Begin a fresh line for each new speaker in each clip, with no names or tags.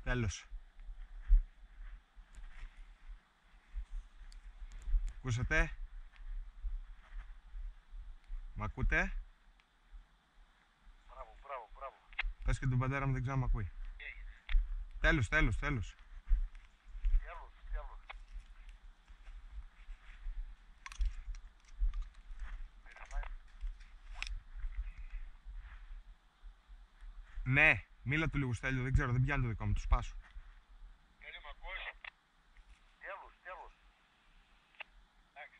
Τέλος. Ακούσατε? Μ' ακούτε?
Μπράβο.
Πες και τον πατέρα μου, δεν ξέρω αν μ' ακούει. Τέλος.
Τέλος.
Ναι, μίλα του λίγο Στέλιο, δεν ξέρω, δεν πιάνει το δικό μου, του σπάσω.
Δεν μ' ακούς. Τέλος. Εντάξει.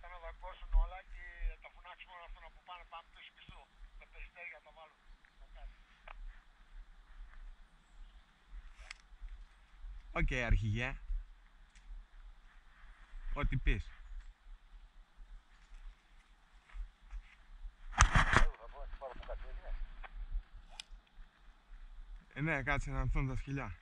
Θα με δακώσουν όλα και τα φωνάξουμε όλα αυτά που πάνε πίσω. Τα περιστέρια τα βάλουν.
Οκ, αρχηγέ. Ό,τι πεις. Ναι, κάτσε να ανθούν τα σκυλιά.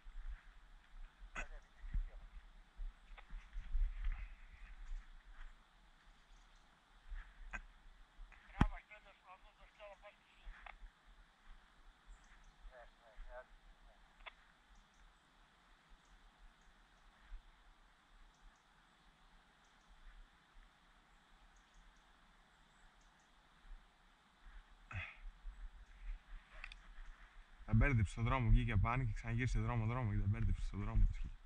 Τα μπέρδεψε στον δρόμο, βγήκε από πάνω και ξαναγύρισε δρόμο και τα μπέρδεψε στον δρόμο το σκυλί.